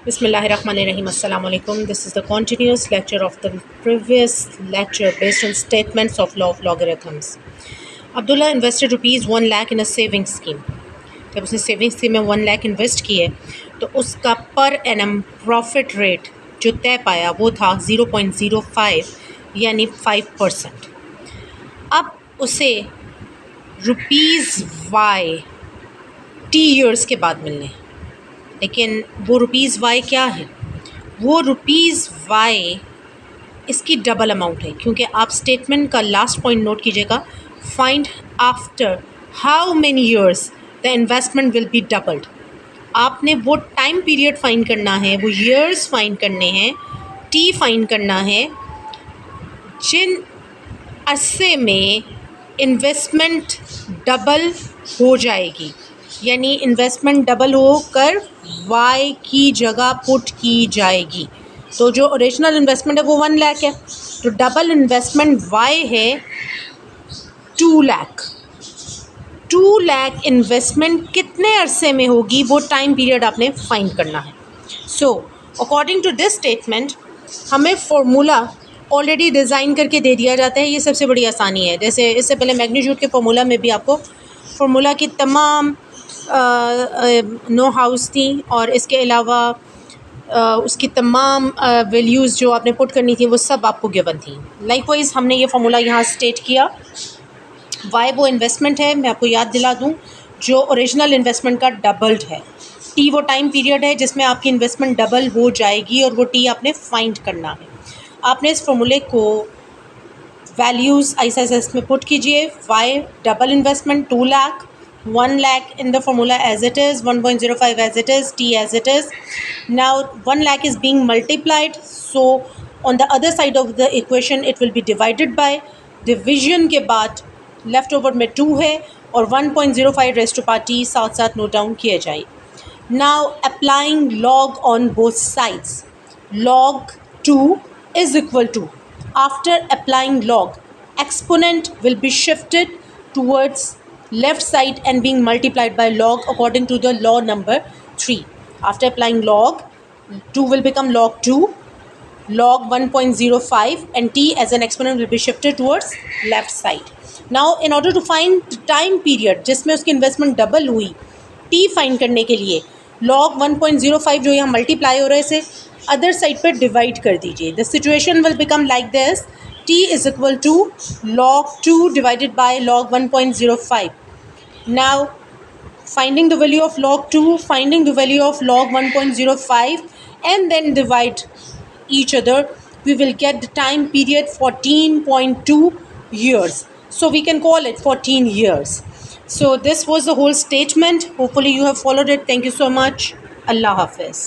Bismillahirrahmanirrahim. Assalamu alaikum. This is the continuous lecture of the previous lecture based on statements of law of logarithms. Abdullah invested rupees 1 lakh in a saving scheme. जब उसने saving scheme में 1 lakh invest किए तो उसका per annum profit rate जो तय पाया वो था 0.05 यानी 5%. अब उसे रुपीज़ वाई टी ईयर्स के बाद मिलने हैं, लेकिन वो रुपीज़ वाई क्या है? वो रुपीज़ वाई इसकी डबल अमाउंट है, क्योंकि आप स्टेटमेंट का लास्ट पॉइंट नोट कीजिएगा, find after how many years the investment will be doubled. आपने वो टाइम पीरियड फाइंड करना है, वो ईयर्स फाइंड करने हैं, टी फाइंड करना है जिन अरसे में इन्वेस्टमेंट डबल हो जाएगी, यानी इन्वेस्टमेंट डबल होकर वाई की जगह पुट की जाएगी. तो जो ओरिजिनल इन्वेस्टमेंट है वो 1 लाख है, तो डबल इन्वेस्टमेंट वाई है 2 लाख. 2 लाख इन्वेस्टमेंट कितने अरसे में होगी वो टाइम पीरियड आपने फाइंड करना है. So according to this statement हमें फॉर्मूला ऑलरेडी डिज़ाइन करके दे दिया जाता है. ये सबसे बड़ी आसानी है. जैसे इससे पहले मैग्नीट्यूड के फार्मूला में भी आपको फार्मूला की तमाम नो हाउस थी, और इसके अलावा उसकी तमाम वैल्यूज़ जो आपने पुट करनी थी वो सब आपको गिवन थी. लाइकवाइज हमने ये फार्मूला यहाँ स्टेट किया. वाई वो इन्वेस्टमेंट है, मैं आपको याद दिला दूँ, जो ओरिजिनल इन्वेस्टमेंट का डबल्ड है. टी वो टाइम पीरियड है जिसमें आपकी इन्वेस्टमेंट डबल हो जाएगी, और वो टी आपने फाइंड करना है. आपने इस फार्मूले को वैल्यूज़ ISIS में पुट कीजिए. Y double investment 2 lakh, 1 lakh in the formula as it is, 1.05 as it is, T as it is. Now 1 lakh is being multiplied, so on the other side of the equation it will be divided by. Division के बाद left over में 2 है, और 1.05 raised to power T साथ साथ note down किए जाए. Now applying log on both sides. Log 2 is equal to, after applying log, exponent will be shifted towards left side and being multiplied by log according to the law number 3. After applying log, 2 will become log 2, log 1.05, and t as an exponent will be shifted towards left side. Now in order to find the time period जिसमें उसकी investment double हुई, t find करने के लिए log 1.05 जो यहाँ multiply हो रहा है इसे अदर साइड पर डिवाइड कर दीजिए. The situation will become like this: t is equal to log 2 divided by log 1.05. Now finding the value of log 2, finding the value of log 1.05, and then divide each other, we will get the time period 14.2 years. So we can call it 14 years. So this was the whole statement. Hopefully you have followed it. Thank you so much. Allah Hafiz.